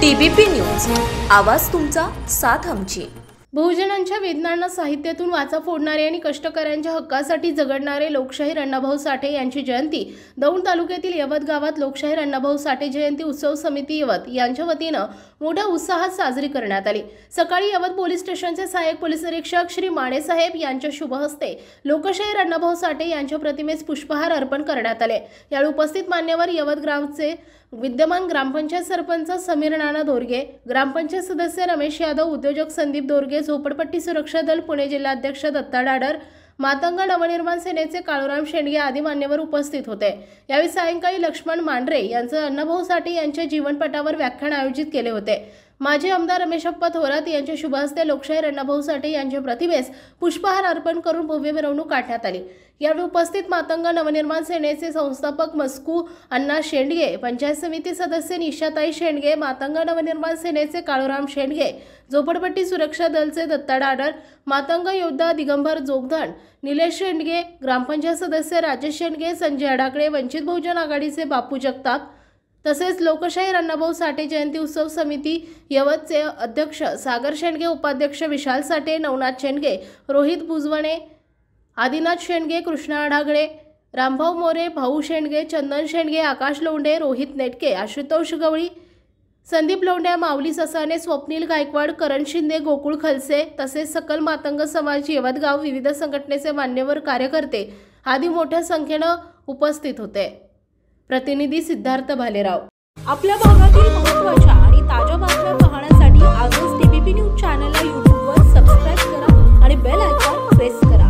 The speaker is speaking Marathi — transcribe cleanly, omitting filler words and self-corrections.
TBP न्यूज, आवाज तुमचा, साथ आमची। बहुजनांच्या वेदनांना साहित्यातून वाचा फोडणारे आणि कष्टकऱ्यांच्या हक्कासाठी झगडणारे लोकशाहीर अण्णाभाऊ साठे यांची जयंती दौंड तालुक्यातील यवत गावात लोकशाहीर अण्णाभाऊ साठे जयंती उत्सव समिती यवत यांच्या वतीने मोठ्या उत्साहात साजरी करण्यात आली। सकाळी यवत पोलीस स्टेशनचे सहाय्यक पोलीस निरीक्षक श्री माने साहेब यांच्या शुभ हस्ते लोकशाहीर अण्णाभाऊ साठे यांच्या प्रतिमेस पुष्पहार अर्पण करण्यात आले। यावेळी उपस्थित मान्यवर यवत ग्रामचे विद्यमान ग्रामपंचायत सरपंच समीर नाना दोरगे, ग्रामपंचायत सदस्य रमेश यादव, उद्योजक संदीप दोरगे, झोपडपट्टी सुरक्षा दल पुणे जिल्हाध्यक्ष दत्ता डाडर, मातंग नवनिर्माण सेनेचे काळूराम शेंडगे आदी मान्यवर उपस्थित होते। यावेळी सायंकाळी लक्ष्मण मांढरे यांचं अण्णाभाऊ साठे यांच्या जीवनपटावर व्याख्यान आयोजित केले होते। माजी आमदार रमेशप्पा थोरात यांच्या शुभ हस्ते लोकशाहीर अण्णाभाऊ साठे यांच्या प्रतिमेस पुष्पहार अर्पण करून भव्य मिरवणूक काढण्यात आली। यावेळी उपस्थित मातंग नवनिर्माण सेनेचे संस्थापक मस्कू अण्णा शेंडगे, पंचायत समिती सदस्य निशाताई शेंडगे, मातंग नवनिर्माण सेनेचे काळूराम शेंडगे, झोपडपट्टी सुरक्षा दलचे दत्ता डाडर, मातंग योद्धा दिगंबर जोगधन, निलेश शेंडगे, ग्रामपंचायत सदस्य राजेश शेंडगे, संजय अडाकडे, वंचित बहुजन आघाडीचे बापू जगताप, तसेच लोकशाहीर अण्णाभाऊ साठे जयंती उत्सव समिती यवतचे अध्यक्ष सागर शेंडगे, उपाध्यक्ष विशाल साठे, नवनाथ शेंडगे, रोहित बुजवणे, आदिनाथ शेंडगे, कृष्णा अडागळे, रामभाऊ मोरे, भाऊ शेंडगे, चंदन शेंडगे, आकाश लोंढे, रोहित नेटके, आशुतोष गवळी, संदीप लोंढे, माऊली ससाने, स्वप्नील गायकवाड, करण शिंदे, गोकुळ खलसे, तसेच सकल मातंग समाज यवतगाव विविध संघटनेचे मान्यवर कार्यकर्ते आदी मोठ्या संख्येने उपस्थित होते। प्रतिनिधी सिद्धार्थ भालेराव। आपल्या भागातील महत्त्वाच्या आणि ताज्या बातम्या पाहण्यासाठी आजच TBP न्यूज चॅनलला YouTube वर सबस्क्राइब करा आणि बेल आयकॉन प्रेस करा।